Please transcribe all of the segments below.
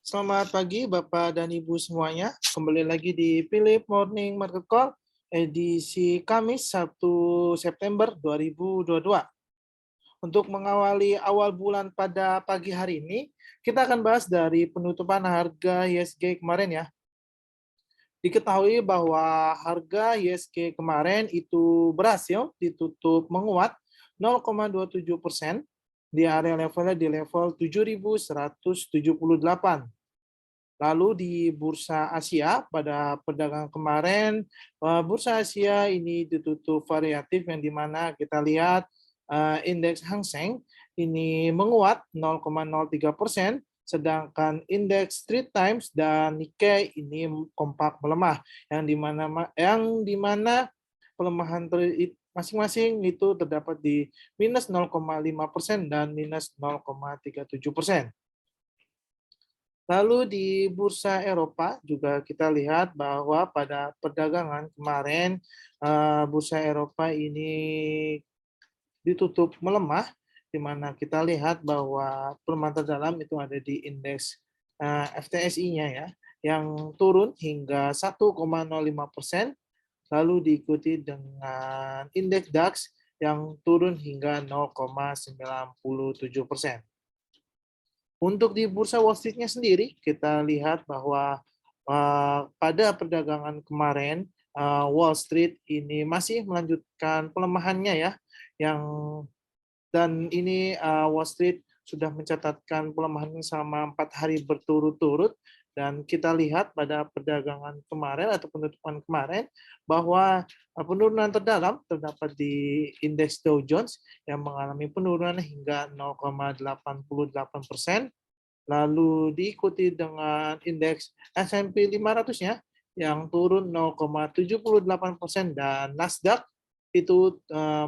Selamat pagi Bapak dan Ibu semuanya. Kembali lagi di Philip Morning Market Call edisi Kamis 1 September 2022. Untuk mengawali awal bulan pada pagi hari ini, kita akan bahas dari penutupan harga IHSG kemarin ya. Diketahui bahwa harga IHSG kemarin itu berhasil ditutup menguat 0,27% di area levelnya di level 7.178. Lalu di bursa Asia pada perdagangan kemarin, bursa Asia ini ditutup variatif yang dimana kita lihat indeks Hang Seng ini menguat 0,03%, sedangkan indeks Straits Times dan Nikkei ini kompak melemah, yang dimana pelemahan masing-masing itu terdapat di minus 0,5% dan minus 0,37%. Lalu di bursa Eropa juga kita lihat bahwa pada perdagangan kemarin bursa Eropa ini ditutup melemah, di mana kita lihat bahwa pelemahan terdalam itu ada di indeks FTSE-nya ya, yang turun hingga 1,05%, lalu diikuti dengan indeks DAX yang turun hingga 0,97%. Untuk di bursa Wall Street-nya sendiri, kita lihat bahwa pada perdagangan kemarin Wall Street ini masih melanjutkan pelemahannya ya, dan ini Wall Street sudah mencatatkan pelemahan selama 4 hari berturut-turut, dan kita lihat pada perdagangan kemarin atau penutupan kemarin bahwa penurunan terdalam terdapat di indeks Dow Jones yang mengalami penurunan hingga 0,88%, lalu diikuti dengan indeks S&P 500-nya yang turun 0,78% dan Nasdaq itu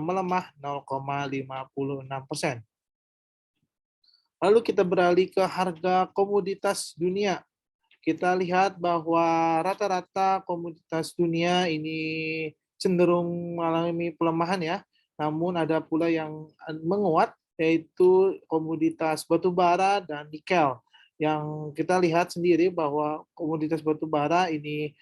melemah 0,56%. Lalu kita beralih ke harga komoditas dunia. Kita lihat bahwa rata-rata komoditas dunia ini cenderung mengalami pelemahan ya, namun ada pula yang menguat, yaitu komoditas batu bara dan nikel. Yang kita lihat sendiri bahwa komoditas batu bara ini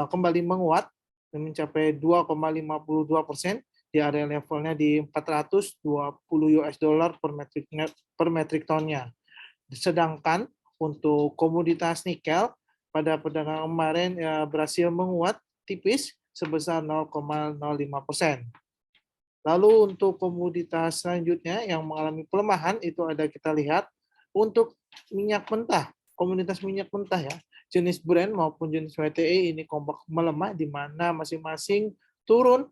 kembali menguat mencapai 2,52% di area levelnya di 420 US dollar per metrik tonnya. Sedangkan untuk komoditas nikel pada perdagangan kemarin berhasil menguat tipis sebesar 0,05%. Lalu untuk komoditas selanjutnya yang mengalami pelemahan itu ada kita lihat untuk minyak mentah, komoditas minyak mentah ya, jenis Brent maupun jenis WTI ini kompak melemah di mana masing-masing turun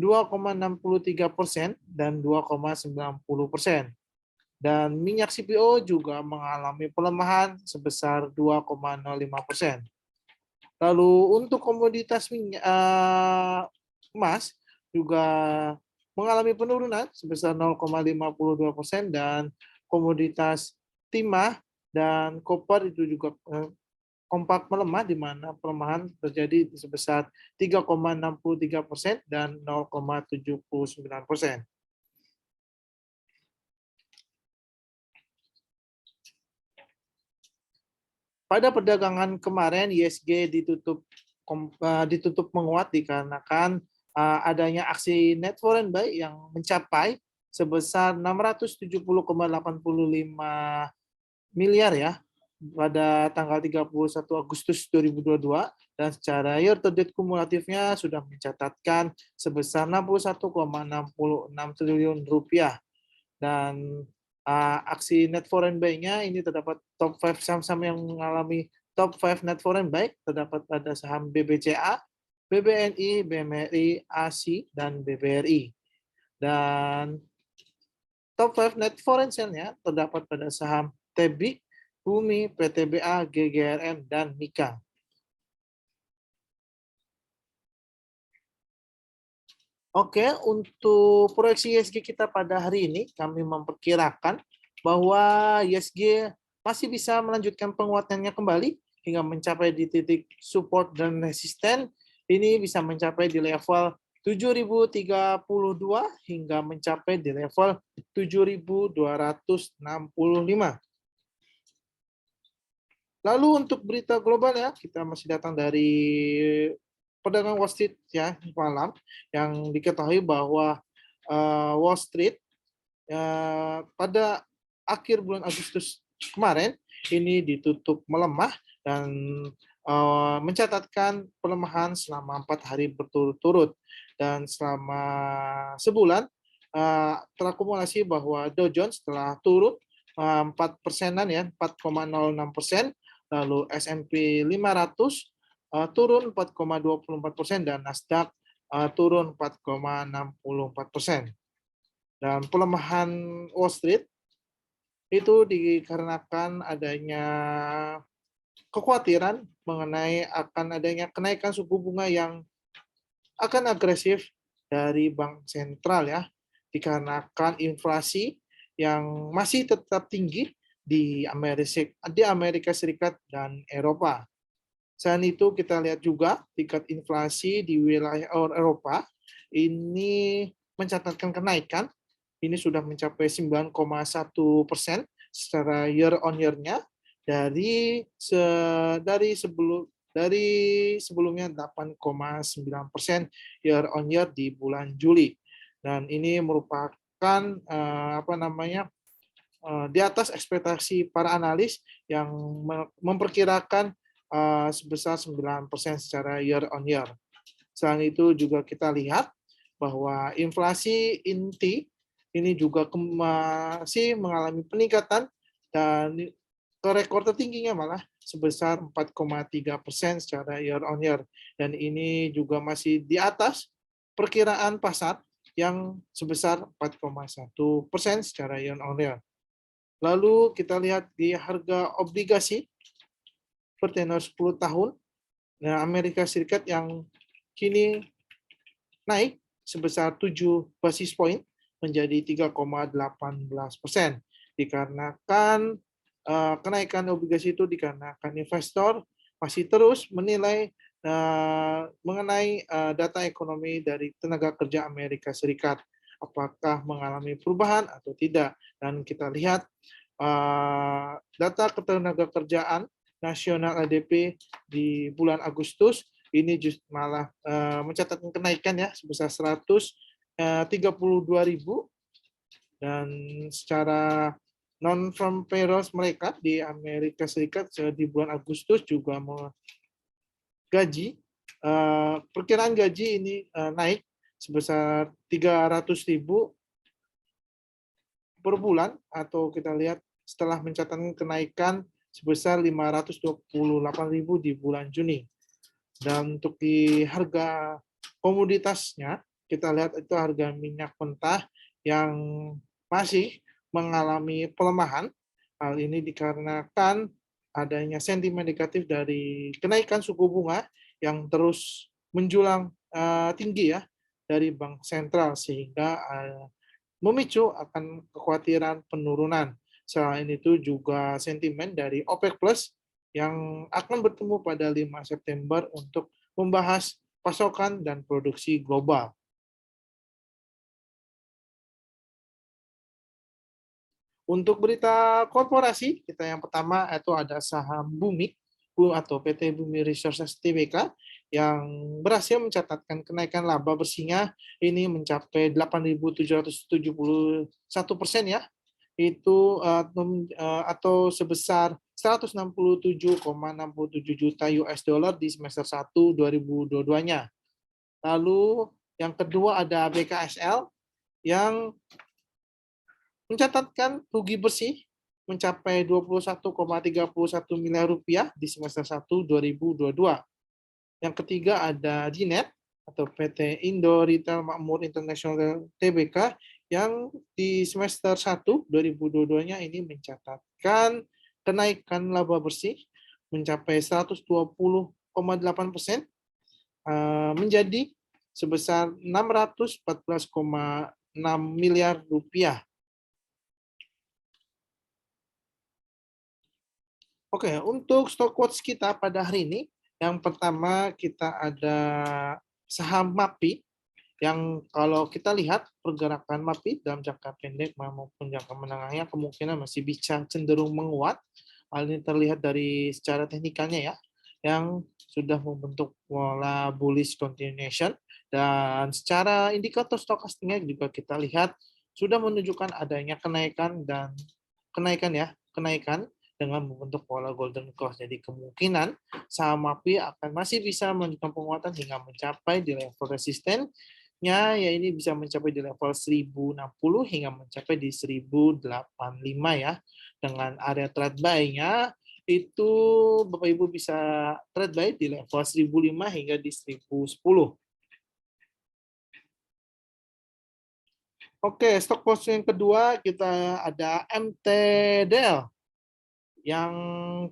2,63% dan 2,90%. Dan minyak CPO juga mengalami pelemahan sebesar 2,05%. Lalu untuk komoditas emas juga mengalami penurunan sebesar 0,52% dan komoditas timah dan koper itu juga kompak melemah di mana pelemahan terjadi sebesar 3,63% dan 0,79%. Pada perdagangan kemarin IHSG ditutup menguat dikarenakan adanya aksi net foreign buy yang mencapai sebesar 670,85 miliar ya pada tanggal 31 Agustus 2022, dan secara year to date kumulatifnya sudah mencatatkan sebesar 61,66 triliun rupiah. Dan aksi net foreign buy-nya ini terdapat top 5 saham-saham yang mengalami top 5 net foreign buy terdapat pada saham BBCA, BBNI, BMRI, ASI, dan BBRI. Dan top 5 net foreign sell-nya terdapat pada saham Tebik, Bumi, PTBA, GGRM, dan Mika. Oke, untuk proyeksi IHSG kita pada hari ini, kami memperkirakan bahwa IHSG masih bisa melanjutkan penguatannya kembali hingga mencapai di titik support dan resisten. Ini bisa mencapai di level 7.032 hingga mencapai di level 7.265. Lalu untuk berita global ya, kita masih datang dari pedagang Wall Street ya malam yang diketahui bahwa Wall Street pada akhir bulan Agustus kemarin ini ditutup melemah dan mencatatkan pelemahan selama 4 hari berturut-turut dan selama sebulan terakumulasi bahwa Dow Jones telah turun 4%-an ya 4,06%, lalu S&P 500 turun 4,24% dan Nasdaq turun 4,64%. Dan pelemahan Wall Street itu dikarenakan adanya kekhawatiran mengenai akan adanya kenaikan suku bunga yang akan agresif dari bank sentral ya, dikarenakan inflasi yang masih tetap tinggi di Amerika Serikat dan Eropa. Selain itu kita lihat juga tingkat inflasi di wilayah Eropa ini mencatatkan kenaikan. Ini sudah mencapai 9,1% secara year on year-nya dari sebelumnya 8,9% year on year di bulan Juli. Dan ini merupakan di atas ekspektasi para analis yang memperkirakan sebesar 9% secara year on year. Selain itu juga kita lihat bahwa inflasi inti ini juga masih mengalami peningkatan dan ke rekor tertingginya malah sebesar 4,3% secara year on year. Dan ini juga masih di atas perkiraan pasar yang sebesar 4,1% secara year on year. Lalu kita lihat di harga obligasi per tenor 10 tahun Amerika Serikat yang kini naik sebesar 7 basis point menjadi 3,18%. Dikarenakan kenaikan obligasi itu dikarenakan investor masih terus menilai mengenai data ekonomi dari tenaga kerja Amerika Serikat, apakah mengalami perubahan atau tidak. Dan kita lihat data ketenaga kerjaan nasional ADP di bulan Agustus ini malah mencatatkan kenaikan ya sebesar 132.000 dan secara non-farm payrolls mereka di Amerika Serikat di bulan Agustus juga perkiraan gaji ini naik sebesar 300.000 per bulan, atau kita lihat setelah mencatatkan kenaikan sebesar 528.000 di bulan Juni. Dan untuk di harga komoditasnya, kita lihat itu harga minyak mentah yang masih mengalami pelemahan. Hal ini dikarenakan adanya sentimen negatif dari kenaikan suku bunga yang terus menjulang tinggi ya dari bank sentral, sehingga memicu akan kekhawatiran penurunan. Selain itu juga sentimen dari OPEC Plus yang akan bertemu pada 5 September untuk membahas pasokan dan produksi global. Untuk berita korporasi, kita yang pertama itu ada saham Bumi atau PT Bumi Resources Tbk yang berhasil mencatatkan kenaikan laba bersihnya ini mencapai 8.771% ya, itu atau sebesar 167,67 juta US dollar di semester 1 2022-nya. Lalu yang kedua ada BKSL yang mencatatkan rugi bersih mencapai 21,31 miliar rupiah di semester 1 2022. Yang ketiga ada Dinet atau PT Indo Retail Makmur International Tbk yang di semester 1 2022-nya ini mencatatkan kenaikan laba bersih mencapai 120,8% menjadi sebesar 614,6 miliar rupiah. Oke, untuk stock quotes kita pada hari ini, yang pertama kita ada saham MAPI, yang kalau kita lihat pergerakan MAPI dalam jangka pendek maupun jangka menengahnya kemungkinan masih bisa cenderung menguat. Hal ini terlihat dari secara teknikalnya ya, yang sudah membentuk pola bullish continuation, dan secara indikator stokastiknya juga kita lihat sudah menunjukkan adanya kenaikan dan kenaikan dengan membentuk pola golden cross. Jadi kemungkinan saham MAPI akan masih bisa melanjutkan penguatan hingga mencapai di level resistennya, ya ini bisa mencapai di level 1060 hingga mencapai di 1085 ya. Dengan area trade buy-nya itu Bapak Ibu bisa trade buy di level 1005 hingga di 1010. Oke, stok position yang kedua kita ada MTDL. Yang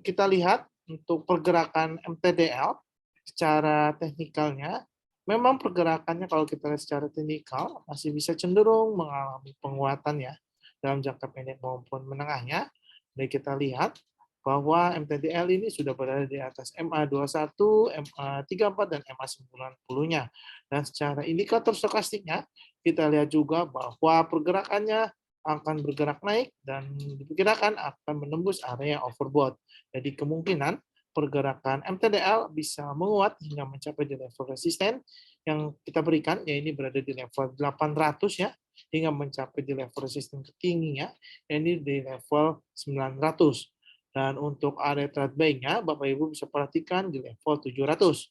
kita lihat untuk pergerakan MTDL secara teknikalnya, memang pergerakannya kalau kita lihat secara teknikal masih bisa cenderung mengalami penguatan ya dalam jangka pendek maupun menengahnya. Jadi kita lihat bahwa MTDL ini sudah berada di atas MA21, MA34, dan MA90-nya. Dan secara indikator stokastiknya, kita lihat juga bahwa pergerakannya akan bergerak naik dan diperkirakan akan menembus area overbought. Jadi kemungkinan pergerakan MTDL bisa menguat hingga mencapai di level resisten yang kita berikan, ya ini berada di level 800 ya, hingga mencapai di level resisten tertingginya, ya ini di level 900. Dan untuk area trade buy-nya, Bapak Ibu bisa perhatikan di level 700.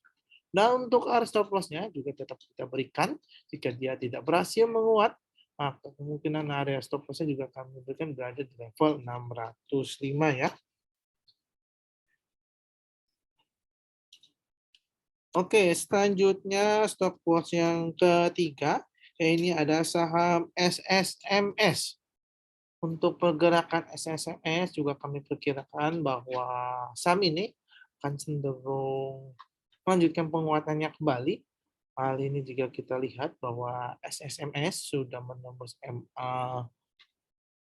Dan untuk area stop loss-nya juga tetap kita berikan jika dia tidak berhasil menguat, maka kemungkinan area stop loss-nya juga kami berikan berada di level 605 ya. Oke, selanjutnya stop loss yang ketiga, ini ada saham SSMS. Untuk pergerakan SSMS juga kami perkirakan bahwa saham ini akan cenderung melanjutkan penguatannya kembali. Hal ini jika kita lihat bahwa SSMS sudah menembus MA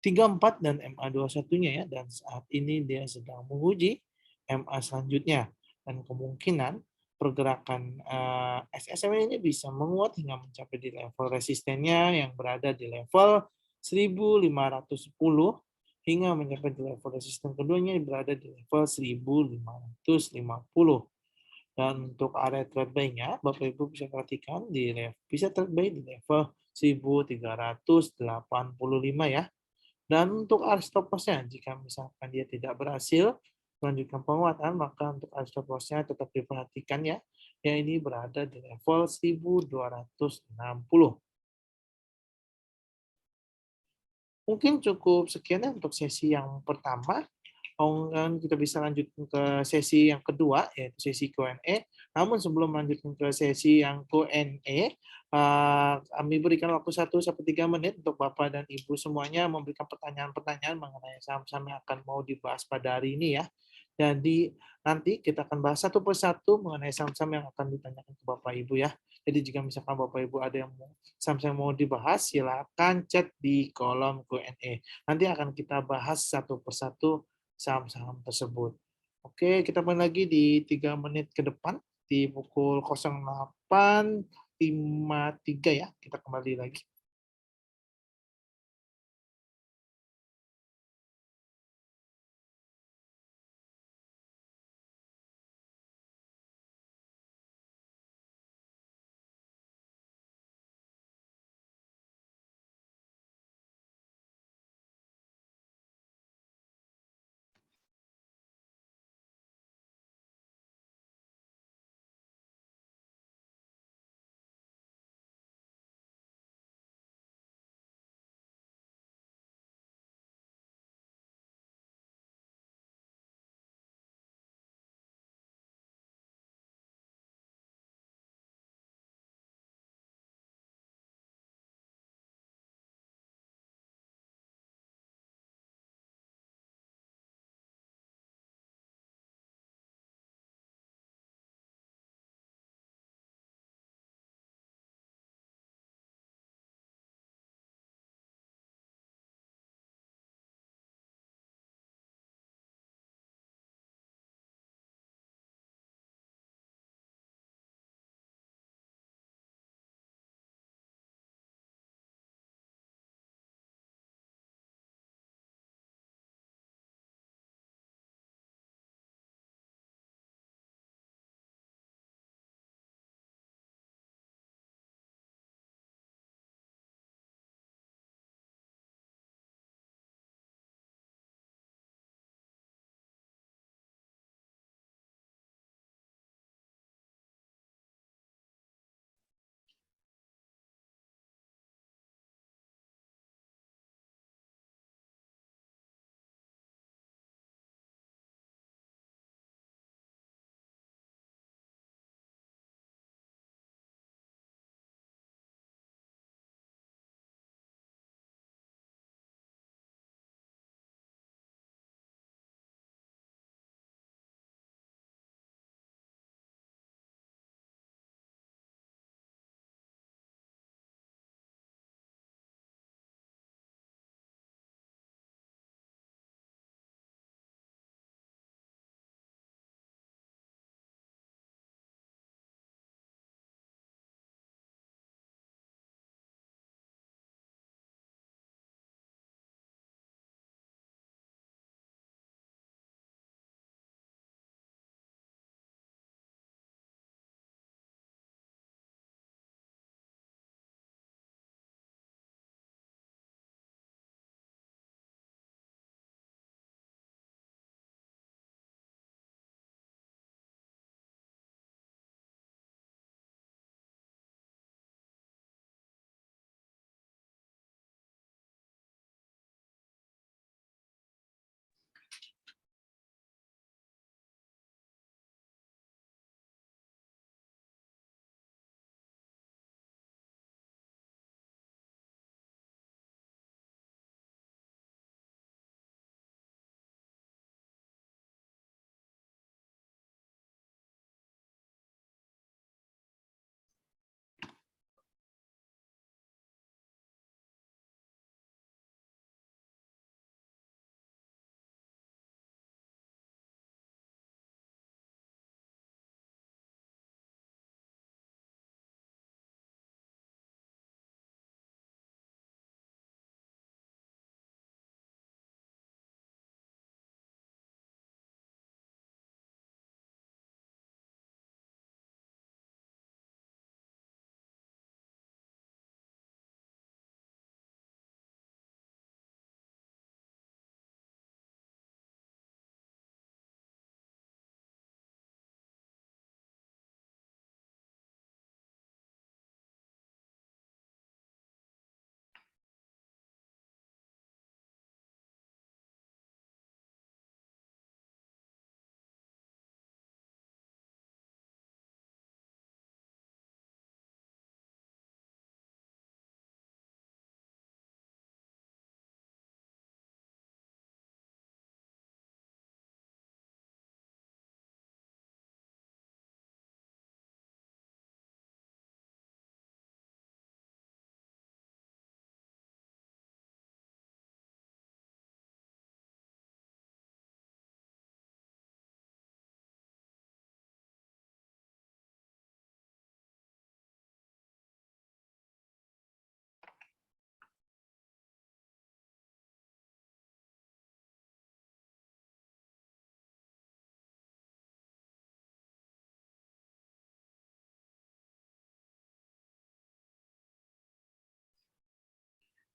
34 dan MA21-nya ya, dan saat ini dia sedang menguji MA selanjutnya. Dan kemungkinan pergerakan SSM ini bisa menguat hingga mencapai di level resistennya yang berada di level 1510 hingga mencapai di level resisten keduanya yang berada di level 1550. Dan untuk area trade buy-nya, Bapak Ibu bisa perhatikan bisa trade buy di level 1385 ya. Dan untuk area stop loss-nya, jika misalkan dia tidak berhasil melanjutkan penguatan, maka untuk area stop loss-nya tetap diperhatikan ya, yang ini berada di level 1260. Mungkin cukup sekian ya untuk sesi yang pertama. Kemudian kita bisa lanjut ke sesi yang kedua, yaitu sesi Q&A. Namun sebelum melanjutkan ke sesi yang Q&A, kami berikan waktu 1 sampai 3 menit untuk Bapak dan Ibu semuanya memberikan pertanyaan-pertanyaan mengenai saham-saham yang akan mau dibahas pada hari ini ya. Jadi nanti kita akan bahas satu persatu mengenai saham-saham yang akan ditanyakan ke Bapak Ibu ya. Jadi jika misalkan Bapak Ibu ada yang mau saham-saham mau dibahas, silakan chat di kolom Q&A. Nanti akan kita bahas satu persatu saham-saham tersebut. Oke, kita kembali lagi di 3 menit ke depan di pukul 08.53 ya. Kita kembali lagi.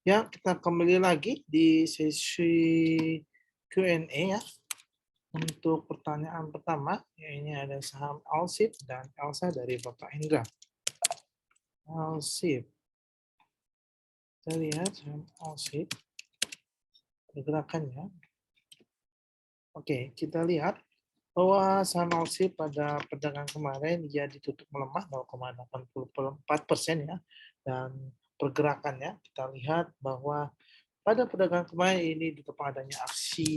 Ya, kita kembali lagi di sesi Q&A ya. Untuk pertanyaan pertama, ya ini ada saham Alsip dan Elsa dari Bapak Hendra. Alsip. Kita lihat saham Alsip. Pergerakannya. Oke, kita lihat bahwa saham Alsip pada perdagangan kemarin dia ditutup melemah 0,84% ya. Dan pergerakannya kita lihat bahwa pada perdagangan kemarin ini ditopang adanya aksi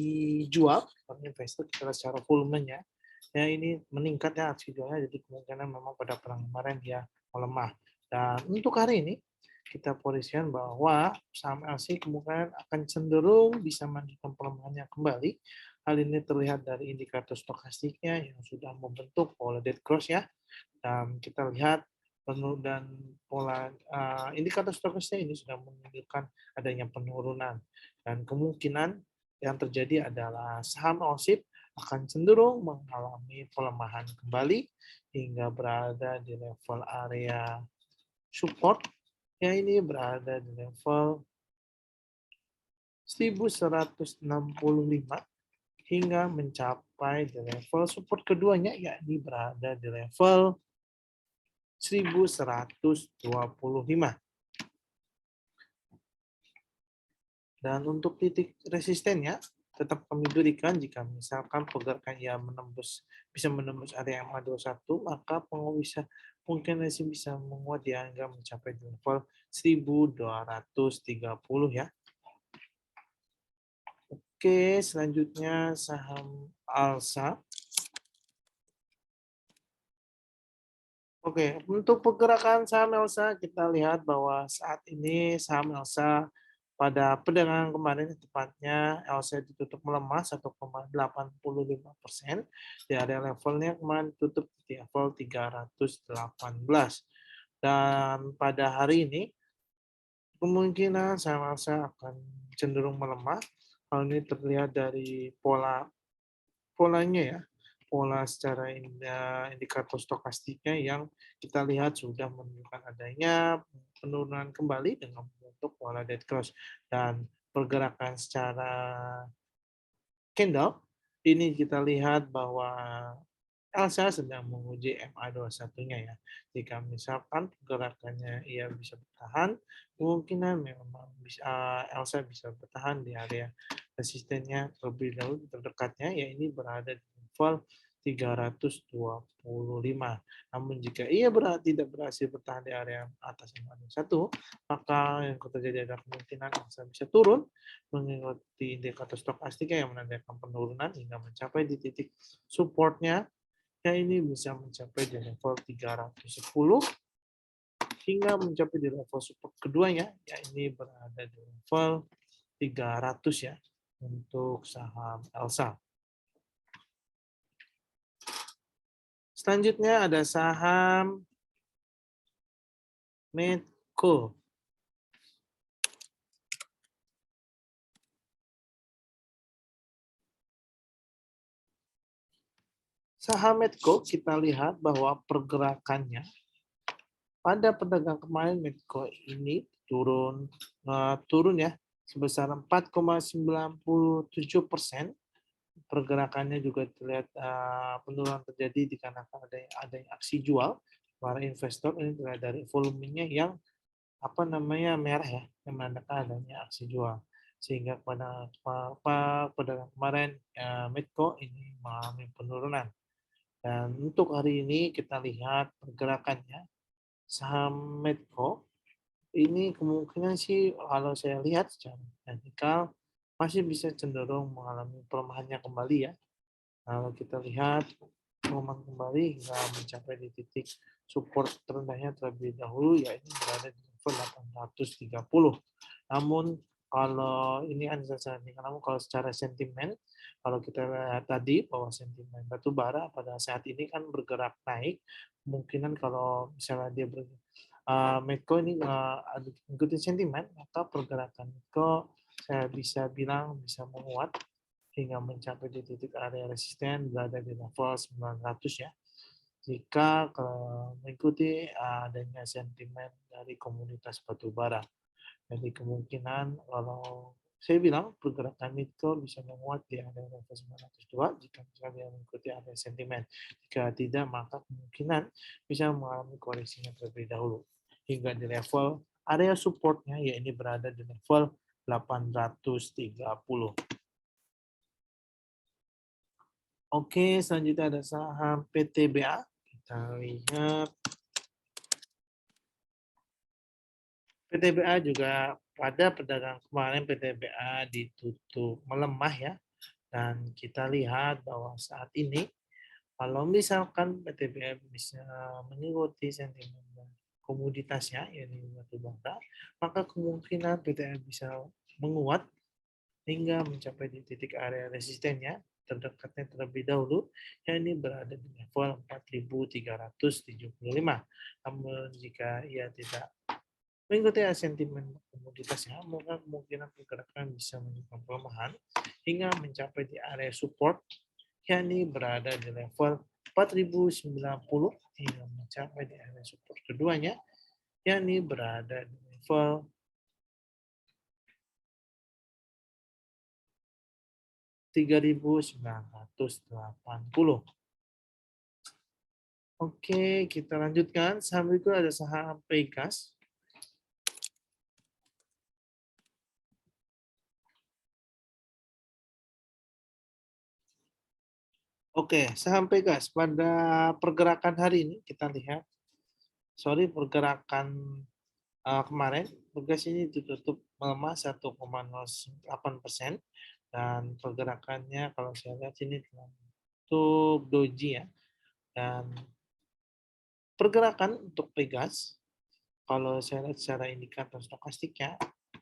jual oleh investor kita secara volumenya. Ya ini meningkat ya aksi jualnya, jadi kemungkinan memang pada perdagangan kemarin dia melemah. Dan untuk hari ini kita posisikan bahwa saham LC kemungkinan akan cenderung bisa melanjutkan pelemahannya kembali. Hal ini terlihat dari indikator stokastiknya yang sudah membentuk pola dead cross ya. Dan kita lihat dan pola indikator stokastik ini sudah menunjukkan adanya penurunan, dan kemungkinan yang terjadi adalah saham OSIP akan cenderung mengalami pelemahan kembali hingga berada di level area support, ya ini berada di level 1165 hingga mencapai di level support keduanya, yakni berada di level 1125. Dan untuk titik resistennya tetap kami berikan jika misalkan pergerakan yang bisa menembus area MA21, maka penguat mungkin masih bisa menguat di angka mencapai di level 1230 ya. Oke, selanjutnya saham Alsa. Oke, untuk pergerakan saham Elsa, kita lihat bahwa saat ini saham Elsa pada perdagangan kemarin, tepatnya Elsa ditutup melemah 1,85% di area levelnya kemarin tutup di level 318. Dan pada hari ini, kemungkinan saham Elsa akan cenderung melemah. Hal ini terlihat dari polanya ya, pola secara indikator stokastiknya yang kita lihat sudah menunjukkan adanya penurunan kembali dengan membentuk pola dead cross, dan pergerakan secara candle ini kita lihat bahwa Elsa sedang menguji MA21-nya ya. Jika misalkan pergerakannya ia bisa bertahan, kemungkinan memang Elsa bisa bertahan di area resistennya terlebih dahulu terdekatnya, ya ini berada di level 325. Namun jika ia tidak berhasil bertahan di area atas MA21, maka yang terjadi adalah kemungkinan Elsa bisa turun mengikuti indikator stokastiknya yang menandakan penurunan hingga mencapai di titik supportnya, ya ini bisa mencapai di level 310 hingga mencapai di level support keduanya, ya ini berada di level 300 ya untuk saham Elsa. Selanjutnya ada saham Medco. Saham Medco kita lihat bahwa pergerakannya pada perdagangan kemarin Medco ini turun ya sebesar 4,97%. Pergerakannya juga terlihat penurunan terjadi dikarenakan adanya aksi jual para investor. Ini terlihat dari volumenya yang merah ya, yang menandakan adanya aksi jual, sehingga pada perdagangan kemarin Medco ini mengalami penurunan. Dan untuk hari ini kita lihat pergerakannya saham Medco ini kemungkinan sih kalau saya lihat secara teknikal masih bisa cenderung mengalami pelemahannya kembali ya. Kalau kita lihat pelemahan kembali hingga mencapai di titik support terendahnya terlebih dahulu, yaitu berada di level 830. Namun kalau ini namun kalau secara sentimen, kalau kita lihat tadi bahwa sentimen batu bara pada saat ini kan bergerak naik, kemungkinan kalau misalnya dia Medco ini mengikuti sentimen, maka pergerakan Medco saya bisa bilang bisa menguat hingga mencapai di titik area resisten berada di level 900 ya. Jika mengikuti adanya sentimen dari komunitas batubara. Jadi kemungkinan kalau saya bilang pergerakan Midcore bisa menguat di area level 902 jika misalnya mengikuti area sentimen. Jika tidak, maka kemungkinan bisa mengalami koreksinya terlebih dahulu hingga di level area supportnya, yaitu berada di level 830. Oke, selanjutnya ada saham PTBA. Kita lihat PTBA juga pada perdagangan kemarin PTBA ditutup melemah ya. Dan kita lihat bahwa saat ini kalau misalkan PTBA bisa mengikuti sentimen komoditasnya, yaitu batu bara, maka kemungkinan PTBA bisa menguat hingga mencapai di titik area resistennya terdekatnya terlebih dahulu, yang ini berada di level 4.375. Namun jika ia tidak mengikuti sentimen komoditasnya, maka kemungkinan pergerakan bisa menyebabkan pelemahan hingga mencapai di area support, yakni berada di level 4.090 hingga mencapai di area support keduanya, yakni berada di level 3.980. Oke, kita lanjutkan. Saham itu ada saham Pegas. Oke, saham Pegas pada pergerakan hari ini kita lihat, pergerakan kemarin Pegas ini ditutup melemah 1,08% dan pergerakannya kalau saya lihat ini untuk doji ya, dan pergerakan untuk Pegas kalau saya lihat secara indikator stokastiknya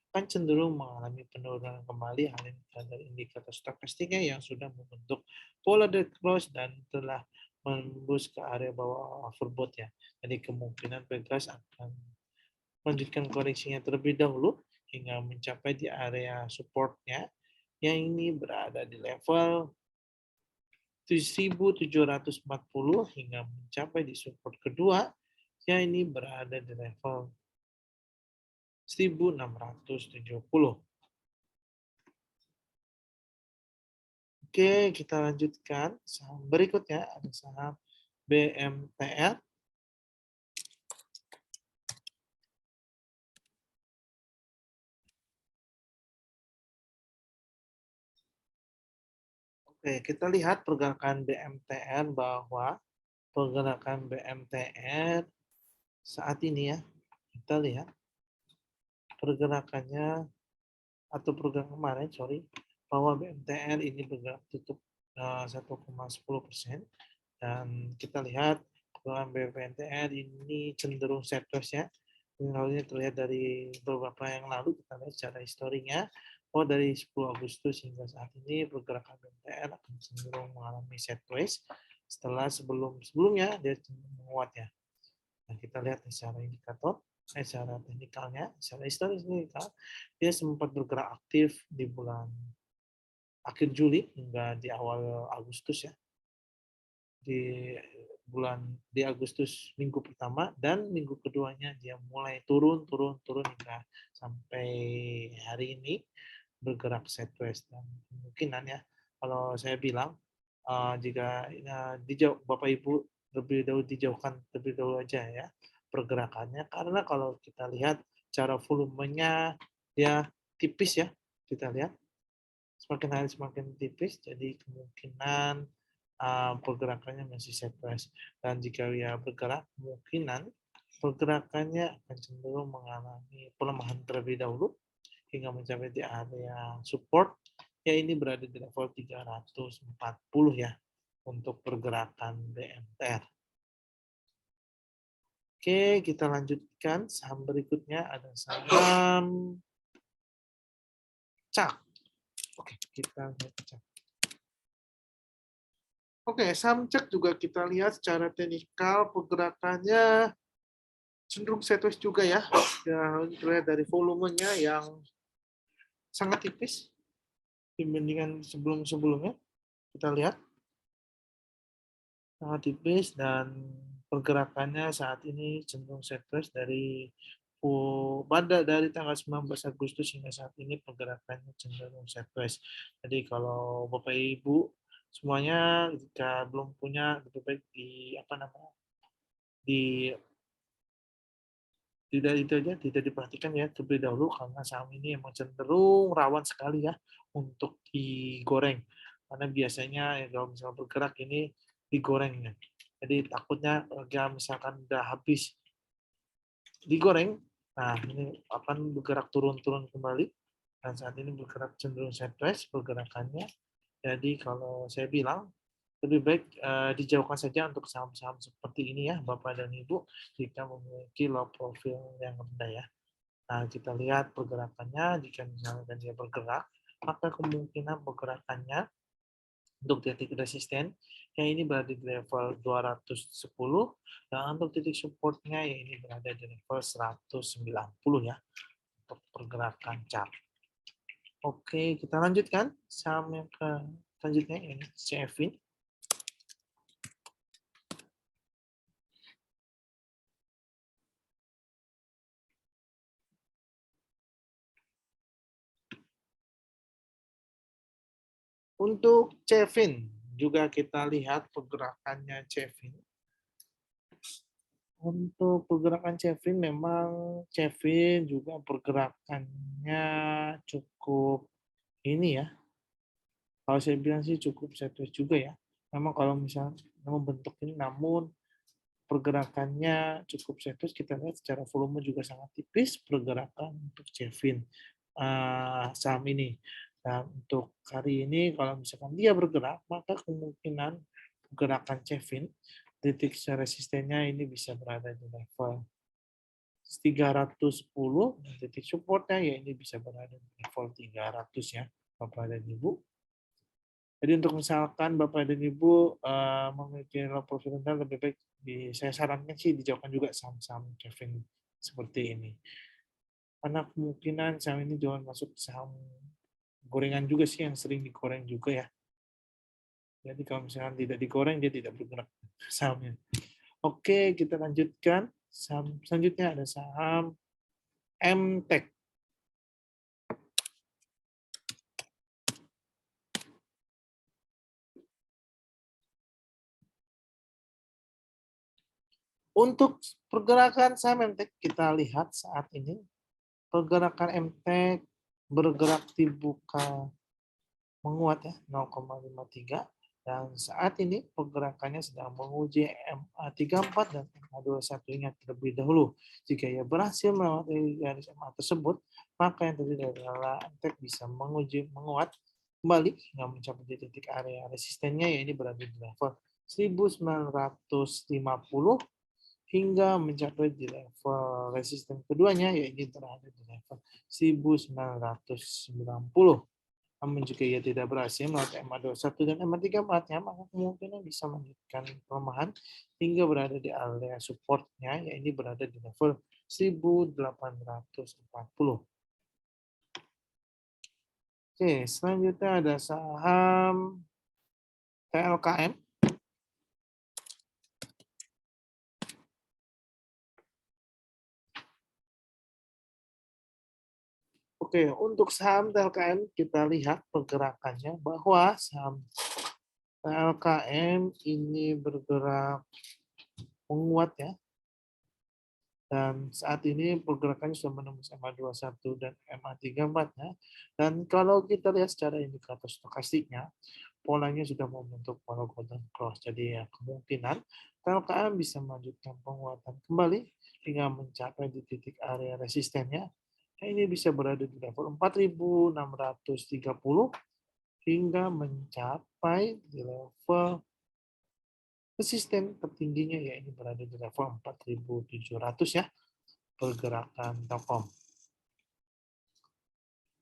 akan cenderung mengalami penurunan kembali hal ini dari indikator stokastiknya yang sudah membentuk pola dead cross dan telah menembus ke area bawah overbought ya. Jadi kemungkinan Pegas akan melanjutkan koreksinya terlebih dahulu hingga mencapai di area supportnya yang ini berada di level 7.740 hingga mencapai di support kedua yang ini berada di level 1.670. Oke, kita lanjutkan. Saham berikutnya ada saham BMTR. Oke, kita lihat pergerakan BMTR bahwa pergerakan BMTR saat ini ya, kita lihat pergerakannya atau pergerakan kemarin, bahwa BMTR ini bergerak tutup 1,10%. Dan kita lihat pergerakan BMTR ini cenderung sideways ya. Hal ini terlihat dari beberapa yang lalu, kita lihat secara historinya, dari 10 Agustus hingga saat ini pergerakan BMTR akan cenderung mengalami sideways setelah sebelumnya dia cenderung menguat ya. Nah, kita lihat secara indikator, secara teknikalnya, secara historis dia sempat bergerak aktif di bulan akhir Juli hingga di awal Agustus ya. Di Agustus minggu pertama dan minggu keduanya dia mulai turun hingga sampai hari ini bergerak sideways, dan kemungkinan ya kalau saya bilang jika Bapak Ibu lebih dahulu dijauhkan terlebih dahulu aja ya pergerakannya, karena kalau kita lihat cara volumenya dia tipis ya, kita lihat semakin hari semakin tipis, jadi kemungkinan pergerakannya masih sideways. Dan jika dia bergerak, kemungkinan pergerakannya akan cenderung mengalami pelemahan terlebih dahulu hingga mencapai di area support, ya ini berada di level 340 ya untuk pergerakan BMTR. Oke, kita lanjutkan. Saham berikutnya ada saham CAK. Oke, kita lihat CAK. Oke, saham CAK juga kita lihat secara teknikal pergerakannya cenderung sideways juga ya. Ya, terlihat dari volumenya yang sangat tipis dibandingkan sebelum-sebelumnya. Kita lihat sangat tipis dan pergerakannya saat ini cenderung sideways dari pada dari tanggal 19 Agustus hingga saat ini pergerakannya cenderung sideways. Jadi kalau Bapak Ibu semuanya jika belum punya lebih baik di apa namanya di tidak itu aja tidak diperhatikan ya terlebih dahulu karena saham ini emang cenderung rawan sekali ya untuk digoreng karena biasanya ya, kalau misalnya bergerak ini digoreng ya. Jadi takutnya kalau misalkan udah habis digoreng, nah ini akan bergerak turun-turun kembali dan saat ini bergerak cenderung sideways pergerakannya. Jadi kalau saya bilang lebih baik dijauhkan saja untuk saham-saham seperti ini ya Bapak dan Ibu jika memiliki low profil yang rendah ya. Nah, kita lihat pergerakannya jika misalnya dia bergerak, maka kemungkinan pergerakannya untuk titik resisten yang ini berada di level 210 dan untuk titik supportnya yang ini berada di level 190 ya untuk pergerakan chart. Oke, kita lanjutkan saham yang ke selanjutnya ini Cevin. Untuk Cevin juga kita lihat pergerakannya Cevin. Untuk pergerakan Cevin memang Cevin juga pergerakannya cukup ini ya. Kalau saya bilang sih cukup sideways juga ya. Memang kalau misalnya membentuk ini namun pergerakannya cukup sideways kita lihat secara volume juga sangat tipis pergerakan untuk Cevin saham ini. Dan untuk hari ini kalau misalkan dia bergerak maka kemungkinan pergerakan Cevin titik resistennya ini bisa berada di level 310 dan titik supportnya ya ini bisa berada di level 300 ya Bapak dan Ibu. Jadi untuk misalkan Bapak dan Ibu memiliki low profit rental lebih baik saya sarankan sih dijauhkan juga saham-saham Kevin seperti ini. Karena kemungkinan saham ini jangan masuk saham gorengan juga sih yang sering digoreng juga ya. Jadi kalau misalkan tidak digoreng dia tidak bergerak sahamnya. Oke, kita lanjutkan. Saham selanjutnya ada saham MTEK. Untuk pergerakan saham MTEK kita lihat saat ini pergerakan MTEK bergerak dibuka menguat ya 0,53 dan saat ini pergerakannya sedang menguji MA34 dan MA21 ingat terlebih dahulu. Jika ia berhasil melewati garis MA tersebut, maka yang terdiri adalah MTEK bisa menguat kembali hingga mencapai titik area resistennya yang ini berada di level 1950 hingga mencapai di level resisten keduanya yaitu berada di level 1990. Namun jika ia tidak berhasil melewati MA21 dan MA34-nya, maka kemungkinan bisa melanjutkan pelemahan hingga berada di area supportnya, yaitu berada di level 1840. Oke, selanjutnya ada saham TLKM. Oke, untuk saham TLKM kita lihat pergerakannya bahwa saham TLKM ini bergerak menguat ya. Dan saat ini pergerakannya sudah menembus MA21 dan MA34 ya. Dan kalau kita lihat secara indikator stokastiknya, polanya sudah membentuk pola golden cross. Jadi ya kemungkinan TLKM bisa melanjutkan penguatan kembali hingga mencapai di titik area resistennya. Nah, ini bisa berada di level 4.630 hingga mencapai di level resisten tertingginya yaitu berada di level 4.700 ya pergerakan Telkom.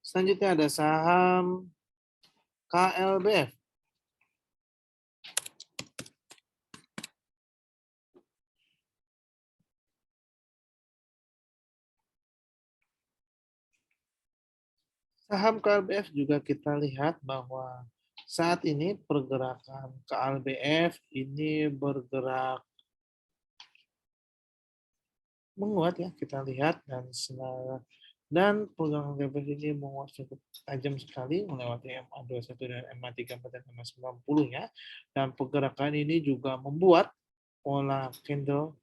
Selanjutnya ada saham KLBF. Saham KLBF juga kita lihat bahwa saat ini pergerakan KLBF ini bergerak menguat ya, kita lihat dan pergerakan gabah ini menguat cukup tajam sekali melewati MA21 dan MA34 dan MA90 ya. Dan pergerakan ini juga membuat pola candle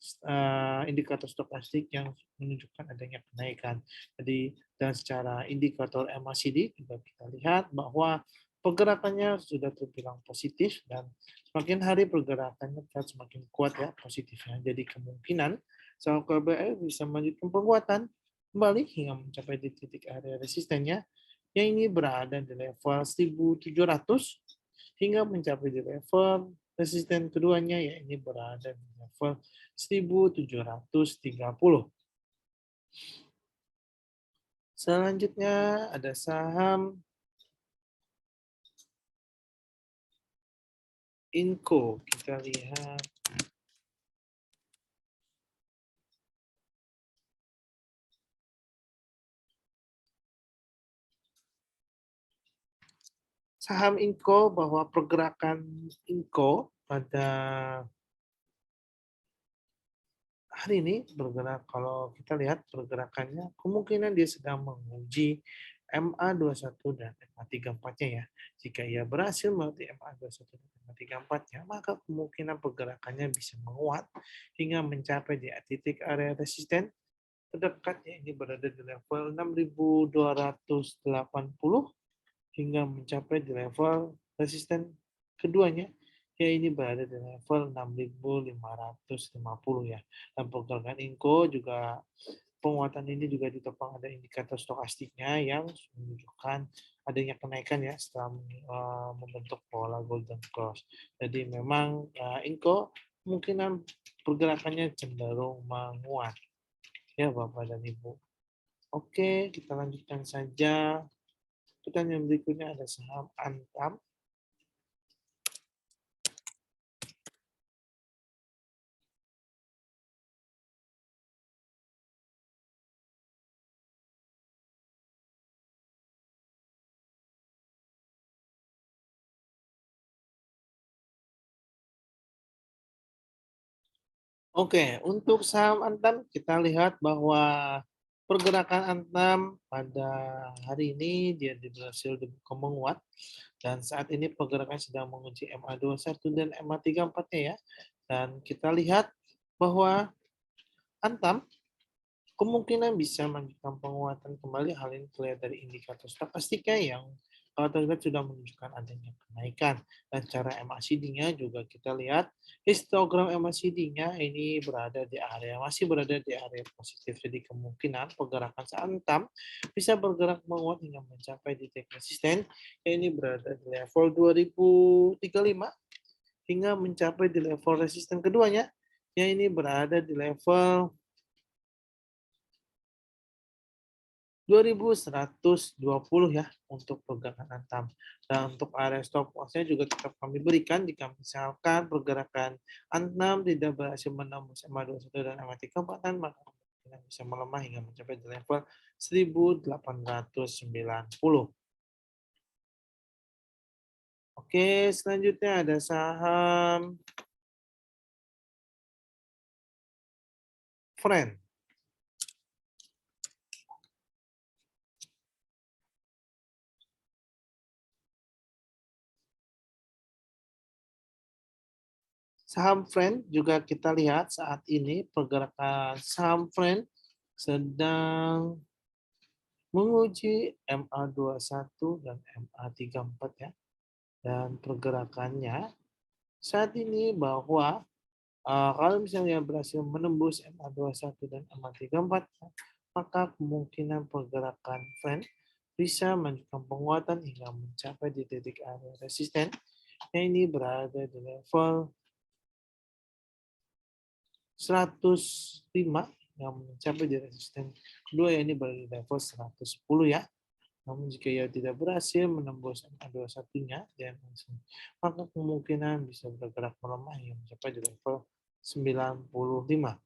indikator stokastik yang menunjukkan adanya kenaikan. Jadi dan secara indikator MACD juga kita lihat bahwa pergerakannya sudah terbilang positif dan semakin hari pergerakannya semakin kuat ya positifnya. Jadi kemungkinan saham KBR bisa melanjutkan penguatan kembali hingga mencapai di titik area resistennya yang ini berada di level 1700 hingga mencapai di level resisten keduanya ya ini berada di level 1730. Selanjutnya ada saham Inco. Kita lihat saham Inco bahwa pergerakan Inco pada hari ini bergerak, kalau kita lihat pergerakannya kemungkinan dia sedang menguji MA21 dan MA34-nya ya. Jika ia berhasil melewati MA21 dan MA34-nya, maka kemungkinan pergerakannya bisa menguat hingga mencapai di titik area resisten terdekatnya ini berada di level 6.280 hingga mencapai di level resisten keduanya ya ini berada di level 6.550 ya. Dan pergerakan Inco juga penguatan ini juga ditopang ada indikator stokastiknya yang menunjukkan adanya kenaikan ya setelah membentuk pola golden cross. Jadi memang Inco kemungkinan pergerakannya cenderung menguat ya Bapak dan Ibu. Oke, kita lanjutkan saja. Pertanyaan berikutnya ada saham Antam. Oke, untuk saham Antam kita lihat bahwa pergerakan Antam pada hari ini dia berhasil dibuka menguat dan saat ini pergerakan sedang menguji MA21 dan MA34-nya ya. Dan kita lihat bahwa Antam kemungkinan bisa melanjutkan penguatan kembali. Hal ini terlihat dari indikator stokastiknya yang kalau terlihat sudah menunjukkan adanya kenaikan. Dan cara MACD-nya juga kita lihat histogram MACD-nya ini masih berada di area positif. Jadi kemungkinan pergerakan saham bisa bergerak menguat hingga mencapai di titik resisten. Ini berada di level 2035 hingga mencapai di level resisten keduanya. Yang ini berada di level 2120 ya untuk pergerakan Antam. Dan untuk area stop loss-nya juga tetap kami berikan jika misalkan pergerakan Antam tidak berhasil menembus MA21 dan MA34 maka kemungkinan bisa melemah hingga mencapai di level 1890. Oke, selanjutnya ada saham Friend. Saham Friend juga kita lihat saat ini pergerakan saham Friend sedang menguji MA21 dan MA34 ya. Dan pergerakannya saat ini bahwa kalau misalnya berhasil menembus MA21 dan MA34 maka kemungkinan pergerakan trend bisa melanjutkan penguatan hingga mencapai di titik area resisten yang ini berada di level 105 yang mencapai di resisten kedua yang ini berada di level 110 ya. Namun jika ia tidak berhasil menembus MA21-nya dan maka kemungkinan bisa bergerak melemah yang mencapai di level 95.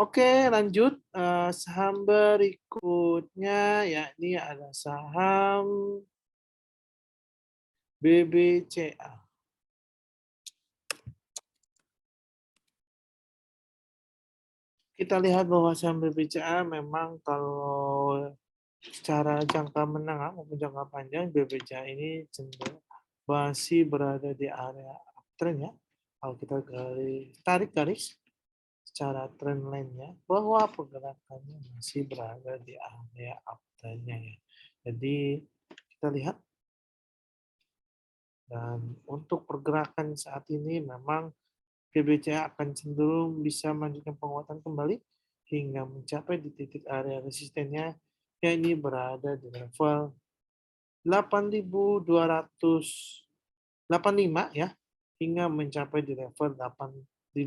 Oke, lanjut. Saham berikutnya yakni ada saham BBCA. Kita lihat bahwa saham BBCA memang kalau secara jangka menengah maupun jangka panjang, BBCA ini cenderung masih berada di area uptrend ya. Kalau kita tarik garis secara trend line-nya, bahwa pergerakannya masih berada di area uptrend-nya ya. Jadi kita lihat, dan untuk pergerakan saat ini memang BBCA akan cenderung bisa melanjutkan penguatan kembali hingga mencapai di titik area resistennya, yang ini berada di level 8.285 ya, hingga mencapai di level 8.309,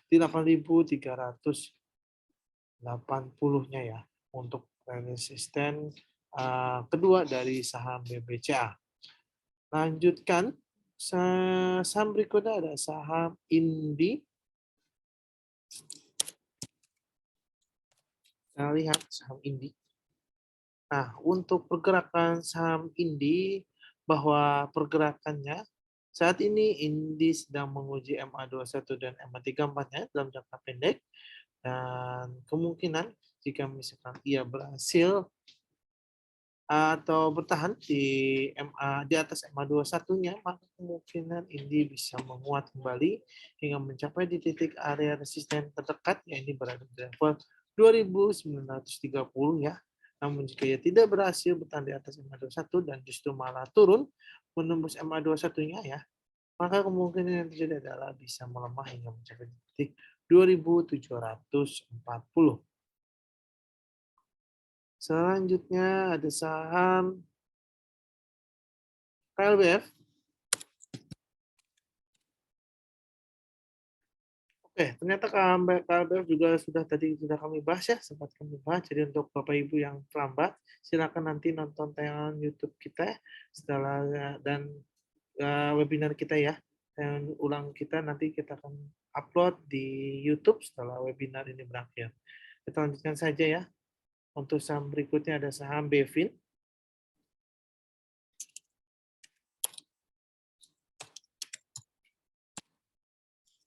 di 8.380-nya ya, untuk resisten kedua dari saham BBCA. Lanjutkan, saham berikutnya ada saham Indi. Kita lihat saham Indi. Nah, untuk pergerakan saham Indi, bahwa pergerakannya saat ini Indi sedang menguji MA21 dan MA34-nya dalam jangka pendek, dan kemungkinan jika misalkan ia berhasil atau bertahan di di atas MA21-nya, maka kemungkinan Indi bisa menguat kembali hingga mencapai di titik area resisten terdekat, yang ini berada di level 2.930 ya. Namun jika ia tidak berhasil bertahan di atas MA21 dan justru malah turun menembus MA21-nya ya, maka kemungkinan yang terjadi adalah bisa melemah hingga mencapai di titik 2.740. Selanjutnya ada saham KLBF. Oke, ternyata KLBF juga sudah kami bahas ya, sempat kami bahas. Jadi untuk Bapak Ibu yang terlambat, silakan nanti nonton tayangan YouTube kita setelah dan webinar kita ya. Dan ulang kita nanti kita akan upload di YouTube setelah webinar ini berakhir. Kita lanjutkan saja ya. Untuk saham berikutnya ada saham Bevin.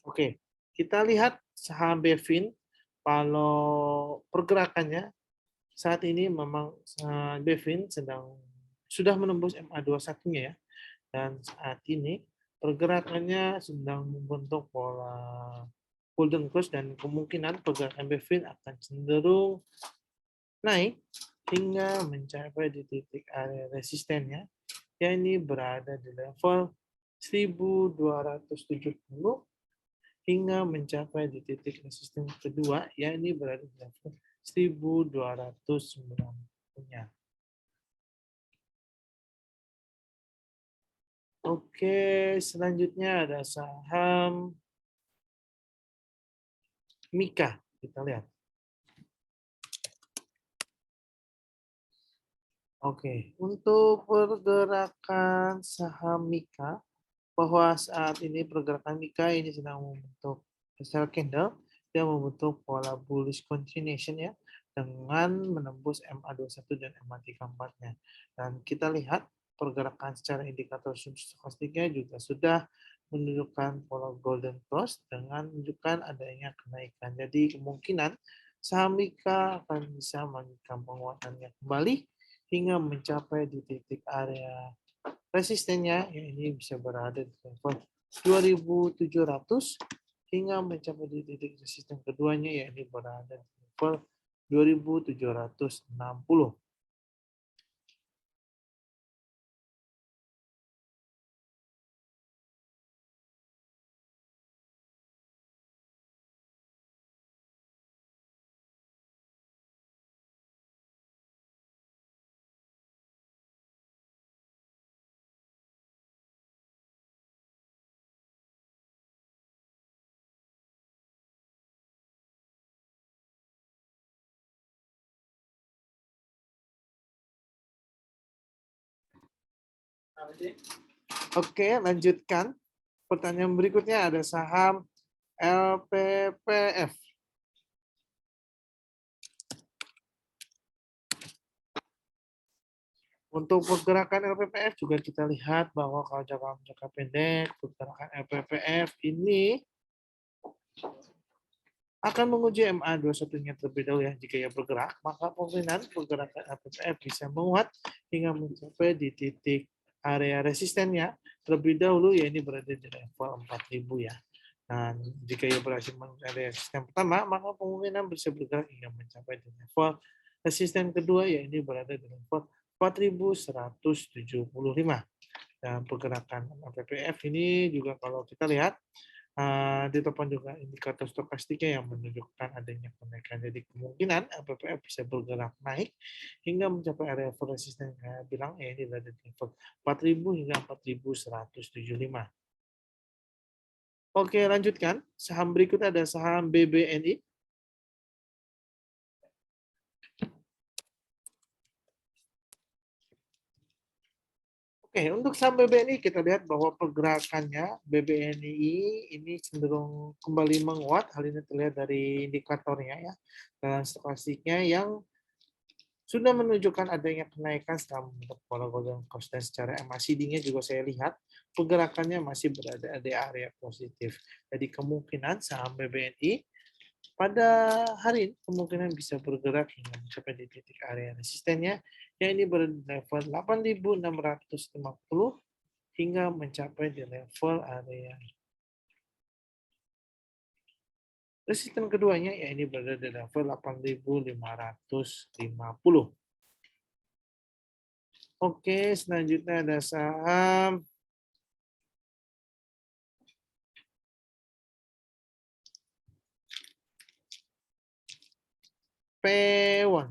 Oke, kita lihat saham Bevin. Kalau pergerakannya saat ini memang Bevin sudah menembus MA21-nya ya, dan saat ini pergerakannya sedang membentuk pola golden cross, dan kemungkinan pergerakan Bevin akan cenderung naik hingga mencapai di titik area resistennya, yang ini berada di level 1.270 hingga mencapai di titik resisten kedua, yang ini berada di level 1.290-nya. Oke, selanjutnya ada saham Mika. Kita lihat. Oke, untuk pergerakan saham Mika, bahwa saat ini pergerakan Mika ini sedang membentuk sell candle, dia membentuk pola bullish continuation ya, dengan menembus MA21 dan MA34-nya. Dan kita lihat pergerakan secara indikator stokastiknya juga sudah menunjukkan pola golden cross dengan menunjukkan adanya kenaikan. Jadi kemungkinan saham Mika akan bisa melanjutkan penguatannya kembali hingga mencapai di titik area resistennya, yang ini bisa berada di level 2.700 hingga mencapai di titik resisten keduanya, yang ini berada di level 2.760. Oke, lanjutkan. Pertanyaan berikutnya ada saham LPPF. Untuk pergerakan LPPF juga kita lihat bahwa kalau jangka pendek, pergerakan LPPF ini akan menguji MA21-nya terlebih dahulu ya. Jika ia bergerak, maka kemungkinan pergerakan LPPF bisa menguat hingga mencapai di titik area resistennya terlebih dahulu, ya ini berada di level 4.000 ya. Dan jika ia berhasil mencapai resisten pertama, maka kemungkinan bisa bergerak hingga mencapai di level resisten kedua, ya ini berada di level 4.175. Dan pergerakan LPPF ini juga kalau kita lihat ditopang juga indikator stokastiknya yang menunjukkan adanya kenaikan. Jadi kemungkinan LPPF bisa bergerak naik hingga mencapai area resisten yang bilang ini berada di level 4.000 hingga 4.175. Oke, lanjutkan. Saham berikutnya ada saham BBNI. Oke, untuk saham BBNI kita lihat bahwa pergerakannya BBNI ini cenderung kembali menguat. Hal ini terlihat dari indikatornya ya. Dan stokastiknya yang sudah menunjukkan adanya kenaikan setelah membentuk pola golden cross, dan secara MACD-nya juga saya lihat pergerakannya masih berada di area positif. Jadi kemungkinan saham BBNI pada hari ini kemungkinan bisa bergerak hingga mencapai di titik area resistennya, yang ini berada di level 8.650 hingga mencapai di level area resisten keduanya, ya ini berada di level 8.550. Oke, selanjutnya ada saham P1.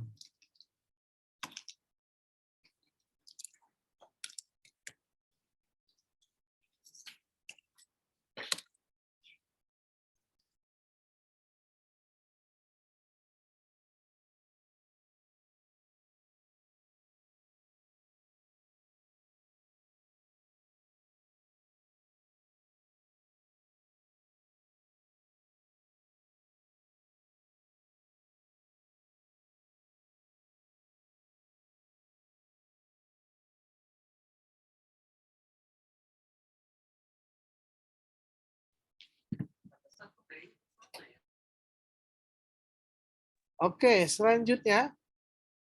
Oke, selanjutnya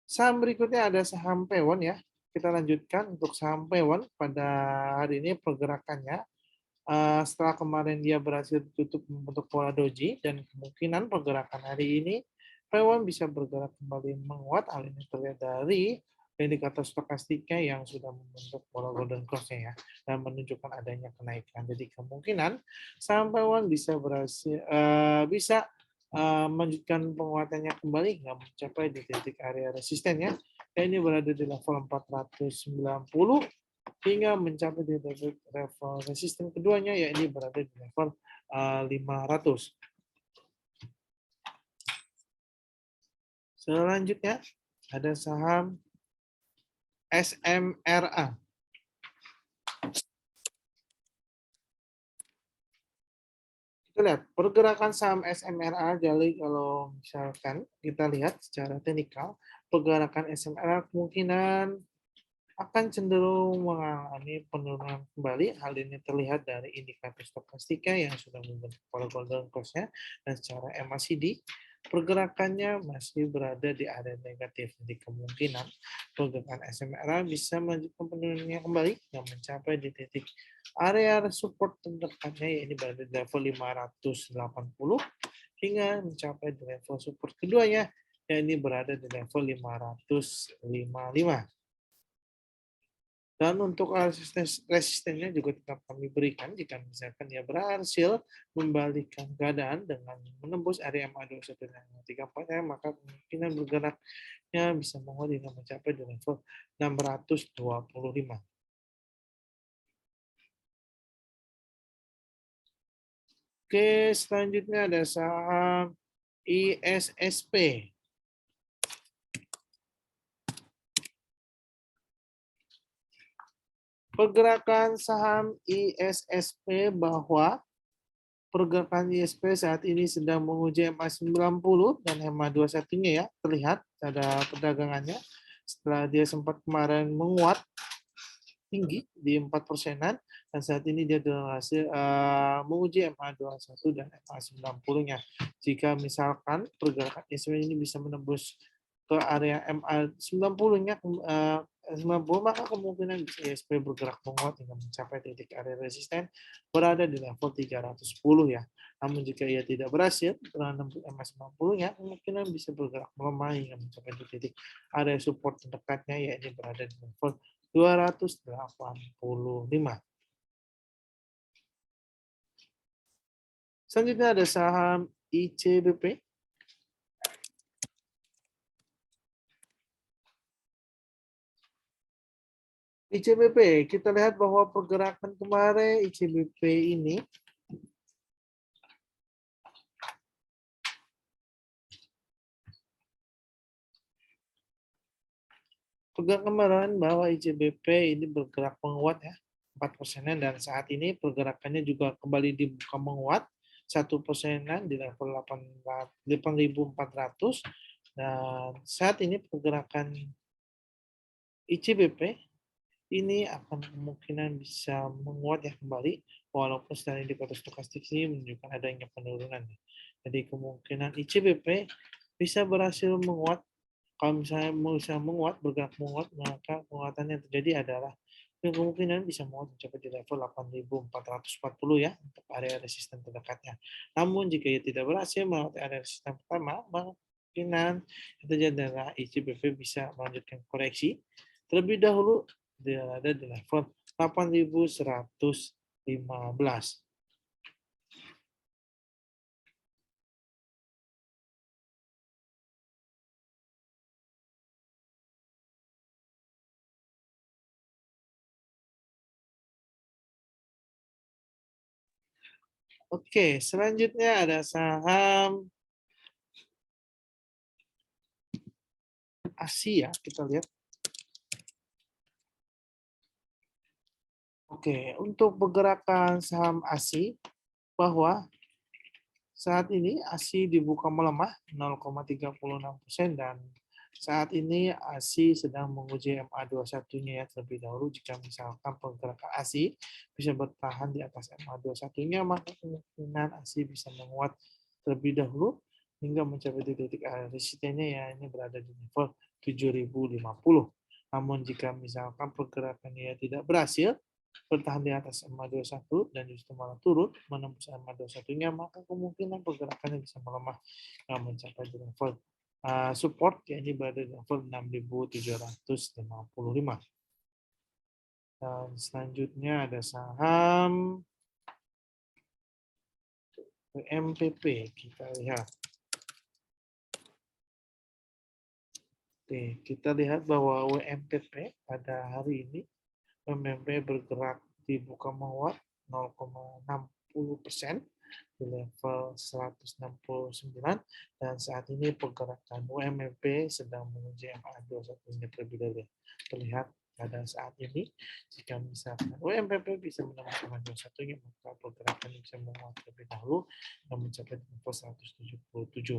saham berikutnya ada saham P1 ya. Kita lanjutkan untuk saham P1 pada hari ini pergerakannya. Setelah kemarin dia berhasil tutup membentuk pola doji, dan kemungkinan pergerakan hari ini P1 bisa bergerak kembali menguat. Hal ini terlihat dari indikator stokastiknya yang sudah membentuk pola golden cross-nya ya, dan menunjukkan adanya kenaikan. Jadi kemungkinan saham P1 bisa berhasil melanjutkan penguatannya kembali hingga mencapai di titik area resistennya. Ini berada di level 490 hingga mencapai di level resisten keduanya, yakni berada di level 500. Selanjutnya ada saham SMRA. Kita lihat pergerakan saham SMRA. Jadi kalau misalkan kita lihat secara teknikal, pergerakan SMRA kemungkinan akan cenderung mengalami penurunan kembali. Hal ini terlihat dari indikator stokastika yang sudah membentuk pola golden cross-nya, dan secara MACD pergerakannya masih berada di area negatif. Jadi kemungkinan pergerakan SMRA bisa melanjutkan penurunannya kembali yang mencapai di titik area support terdekatnya, yaitu berada di level 580 hingga mencapai di level support keduanya, yang ini berada di level 555. Dan untuk resistennya juga tetap kami berikan jika misalkan dia berhasil membalikkan keadaan dengan menembus area MA2134, maka kemungkinan bergeraknya bisa menguat hingga mencapai di level 625. Oke, selanjutnya ada saham ISSP. Pergerakan saham ISSP bahwa pergerakan ISP saat ini sedang menguji MA90 dan MA21-nya ya, terlihat ada perdagangannya. Setelah dia sempat kemarin menguat tinggi di 4%-an, dan saat ini dia berhasil menguji MA21 dan MA90-nya. Jika misalkan pergerakan ISP ini bisa menembus ke area MA90-nya, 90, maka kemungkinan ISP bergerak menguat hingga mencapai titik area resisten berada di level 310 ya. Namun jika ia tidak berhasil menembus MA90-nya, kemungkinan bisa bergerak melemah hingga mencapai titik area support terdekatnya, yaitu berada di level 285. Selanjutnya ada saham ICBP. ICBP, kita lihat bahwa pergerakan kemarin ICBP ini kemarin bahwa ICBP ini bergerak menguat ya, 4%-an, dan saat ini pergerakannya juga kembali dibuka menguat 1%-an di level 8.400, dan saat ini pergerakan ICBP ini akan kemungkinan bisa menguat ya kembali, walaupun secara indikator stokastik ini menunjukkan adanya penurunan. Jadi kemungkinan ICBP bisa berhasil menguat. Kalau misalnya bisa menguat, bergerak menguat, maka penguatan yang terjadi adalah kemungkinan bisa menguat mencapai di level 8.440 ya untuk area resisten terdekatnya. Namun jika ia tidak berhasil melewati area resisten pertama, kemungkinan yang terjadi adalah ICBP bisa melanjutkan koreksi terlebih dahulu berada di level 8.115. Oke, selanjutnya ada saham Asia, kita lihat. Oke, untuk pergerakan saham ASI, bahwa saat ini ASI dibuka melemah 0,36%, dan saat ini ASI sedang menguji MA21-nya ya terlebih dahulu. Jika misalkan pergerakan ASI bisa bertahan di atas MA21-nya, maka kemungkinan ASI bisa menguat terlebih dahulu hingga mencapai titik area resistennya ya, ini berada di level 7.050. Namun jika misalkan pergerakannya tidak berhasil bertahan di atas MA21 dan justru malah turun menembus MA21-nya, maka kemungkinan pergerakannya bisa melemah mencapai di level support, ya ini berada di level 6.755. Dan selanjutnya ada saham WMPP, kita lihat. Oke, kita lihat bahwa WMPP pada hari ini WMPP bergerak dibuka menguat 0,60% di level 169, dan saat ini pergerakan WMPP sedang menuju MA21 terlebih dahulu. Terlihat pada saat ini jika misalkan WMPP bisa menembus MA21, maka pergerakan bisa menguat terlebih dahulu dan mencapai level 177.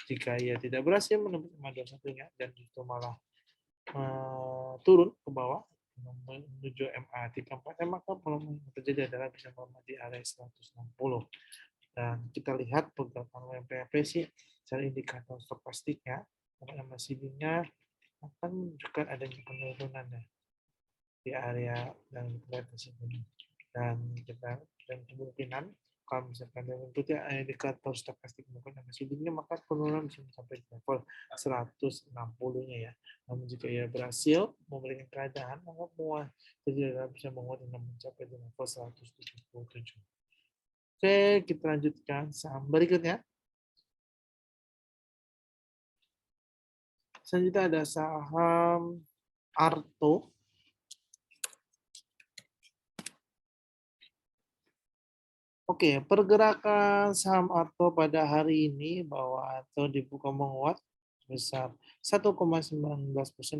Jika ia tidak berhasil menembus MA21 dan justru malah turun ke bawah menuju MA34, maka volume yang terjadi adalah bisa melemah di area 160. Dan kita lihat pergerakan WMPP sih secara indikator stokastiknya, MACD-nya akan menunjukkan adanya penurunan ya, di area yang kita tersebut. Dan kemungkinan kalau misalkan mengikuti indikator stokastik maupun MACD-nya, maka penurunan bisa sampai di level 160-nya ya. Namun jika ia berhasil memberikan keadaan, maka semua terjadi bisa menguat dan mencapai di level 177. Oke, kita lanjutkan saham berikutnya. Selanjutnya ada saham Arto. Oke, pergerakan saham Arto pada hari ini bahwa Arto dibuka menguat sebesar 1,19%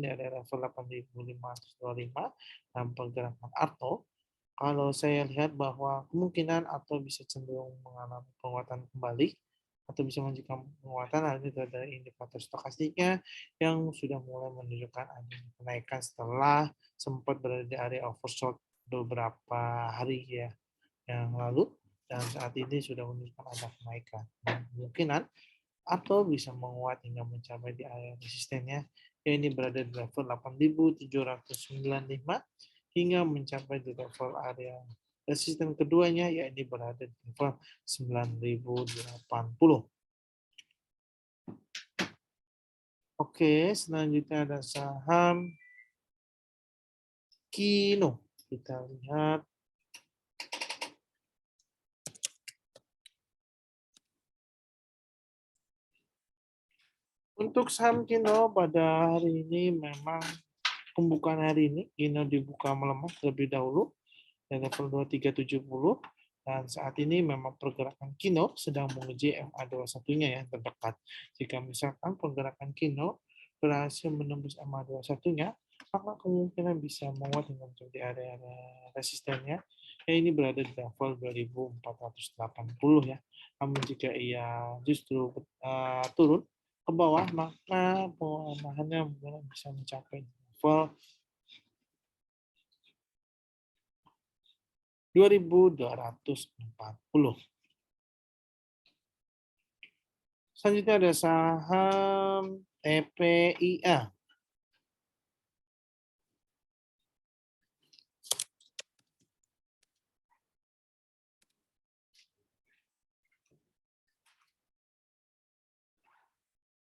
di area level 8.525, dan pergerakan Arto kalau saya lihat bahwa kemungkinan atau bisa cenderung mengalami penguatan kembali atau bisa menunjukkan penguatan, hal ini dari indikator stokastiknya yang sudah mulai menunjukkan adanya kenaikan setelah sempat berada di area oversold beberapa hari ya yang lalu, dan saat ini sudah menunjukkan ada kenaikan. Kemungkinan atau bisa menguat hingga mencapai di area resistennya, yang ini berada di level 8.795 hingga mencapai di level area resisten keduanya, yakni berada di level 9.080. Oke, selanjutnya ada saham Kino. Kita lihat. Untuk saham Kino pada hari ini memang pembukaan hari ini Kino dibuka melemah terlebih dahulu di level 2370, dan saat ini memang pergerakan Kino sedang menguji MA21-nya yang terdekat. Jika misalkan pergerakan Kino berhasil menembus MA21-nya, maka kemungkinan bisa menguat hingga mencapai area resistennya. Ya, ini berada di level 2480 ya. Namun jika ia justru turun ke bawah, maka pelemahannya mungkin bisa mencapai level 2.240. Selanjutnya ada saham TPIA.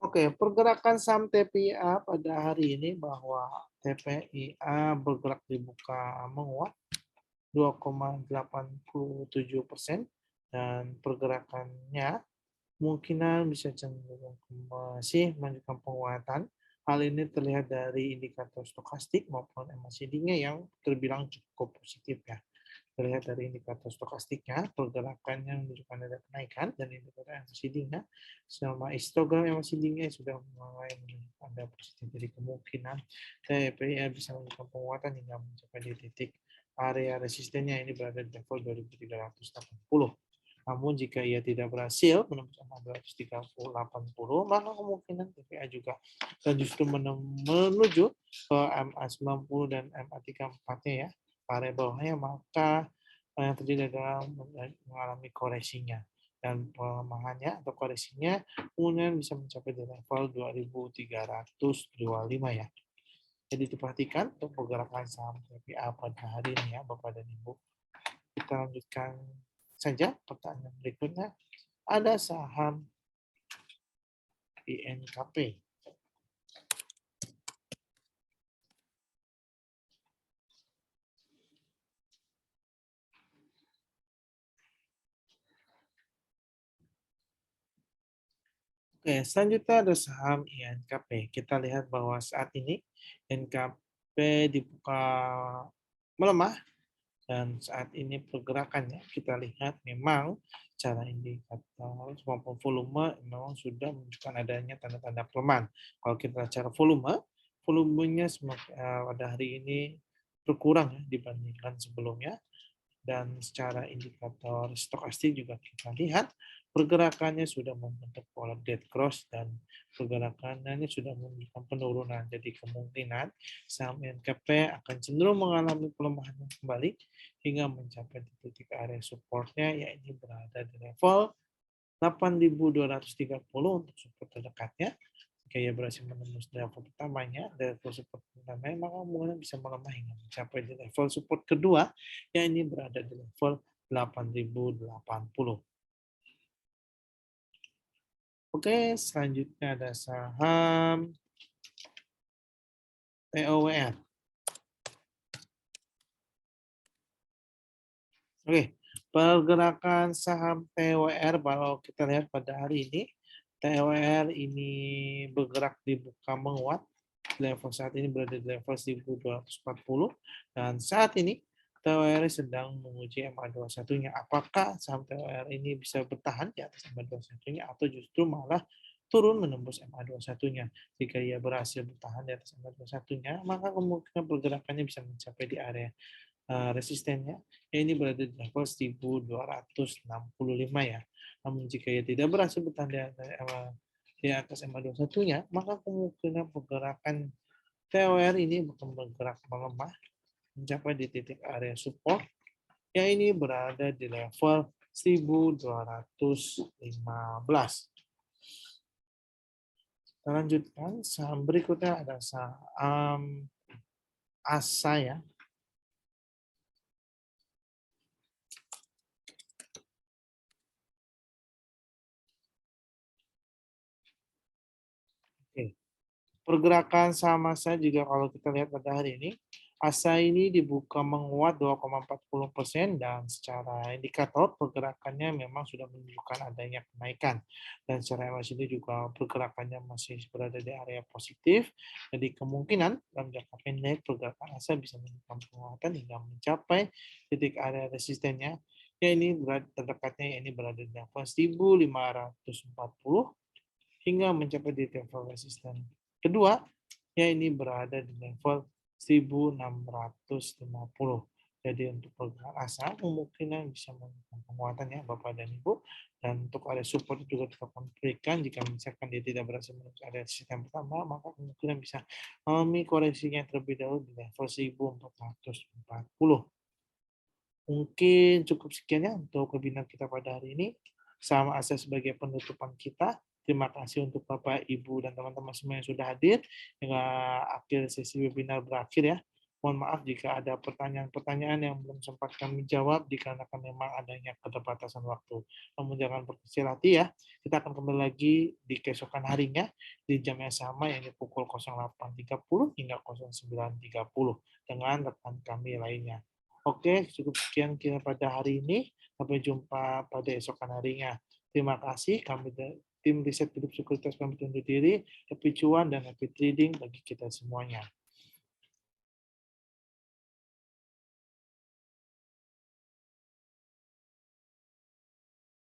Oke, pergerakan saham TPIA pada hari ini bahwa TPIA bergerak dibuka menguat 2,87% dan pergerakannya kemungkinan bisa cenderung masih menunjukkan penguatan. Hal ini terlihat dari indikator stokastik maupun MACD-nya yang terbilang cukup positif ya. Terlihat dari indikator stokastiknya, pergerakannya menunjukkan ada kenaikan, dan indikator MACD-nya sama histogram MACD-nya sudah mulai menunjukkan ada positif. Jadi kemungkinan TPIA bisa menunjukkan penguatan hingga mencapai di titik area resistennya, ini berada di level 2.380. Namun jika ia tidak berhasil menembus 280, maka kemungkinan TPA juga dan justru menuju ke MA90 dan MA34-nya ya, area bawahnya, maka yang terjadi adalah mengalami koreksinya, dan pelemahannya atau koreksinya kemudian bisa mencapai di level 2.325 ya. Jadi diperhatikan untuk pergerakan saham TPA pada hari ini ya Bapak dan Ibu. Kita lanjutkan saja pertanyaan berikutnya. Ada saham INKP. Oke, selanjutnya ada saham INKP. Kita lihat bahwa saat ini INKP dibuka melemah, dan saat ini pergerakannya kita lihat memang secara indikator maupun volume memang sudah menunjukkan adanya tanda-tanda pelemahan. Kalau kita bicara volume, volumenya pada hari ini berkurang ya dibandingkan sebelumnya, dan secara indikator stokastik juga kita lihat pergerakannya sudah membentuk pola dead cross dan pergerakannya sudah menunjukkan penurunan. Jadi kemungkinan saham NKP akan cenderung mengalami pelemahan kembali hingga mencapai di titik area supportnya, yaitu berada di level 8.230 untuk support terdekatnya. Jika ia berhasil menembus level pertamanya, level support pertamanya, maka kemungkinan bisa melemah hingga mencapai di level support kedua, yang ini berada di level 8.080. Oke, selanjutnya ada saham TOWR. Oke, pergerakan saham TOWR kalau kita lihat pada hari ini, TOWR ini bergerak dibuka menguat. Level saat ini berada di level 1.240, dan saat ini TOWR sedang menguji MA21-nya. Apakah saham TOWR ini bisa bertahan di atas MA21-nya atau justru malah turun menembus MA21-nya? Jika ia berhasil bertahan di atas MA21-nya, maka kemungkinan pergerakannya bisa mencapai di area resistennya, ya ini berada di level 1265 ya. Namun jika ia tidak berhasil bertahan di atas EMA 21-nya, maka kemungkinan pergerakan TOR ini akan bergerak melemah mencapai di titik area support yang ini berada di level 1215. Kita lanjutkan, saham berikutnya ada saham ASA ya. Oke. Pergerakan saham ASA juga kalau kita lihat pada hari ini, ASA ini dibuka menguat 2,40% dan secara indikator pergerakannya memang sudah menunjukkan adanya kenaikan. Dan secara MACD juga pergerakannya masih berada di area positif. Jadi kemungkinan dalam jangka pendek pergerakan ASA bisa menunjukkan penguatan hingga mencapai titik area resistennya. Ya ini terdekatnya ini berada di level 1540 hingga mencapai di level resisten kedua, ya ini berada di level 1650. Jadi untuk pergerakan ASA kemungkinan bisa melakukan penguatan ya Bapak dan Ibu. Dan untuk area support juga kita berikan jika misalkan dia tidak berhasil menembus area sistem pertama, maka kemungkinan bisa mengalami koreksinya terlebih dahulu di level 1440. Mungkin cukup sekian ya untuk webinar kita pada hari ini. Sama ASA sebagai penutupan kita. Terima kasih untuk Bapak, Ibu, dan teman-teman semua yang sudah hadir. Hingga akhir sesi webinar berakhir ya. Mohon maaf jika ada pertanyaan-pertanyaan yang belum sempat kami jawab dikarenakan memang adanya keterbatasan waktu. Namun jangan berkecil hati ya. Kita akan kembali lagi di keesokan harinya di jam yang sama yaitu pukul 08.30 hingga 09.30 dengan rekan kami lainnya. Oke, cukup sekian kita pada hari ini. Sampai jumpa pada esokan harinya. Terima kasih. Kami tim riset hidup sekuritas pamit undur diri. Happy cuan dan happy trading bagi kita semuanya.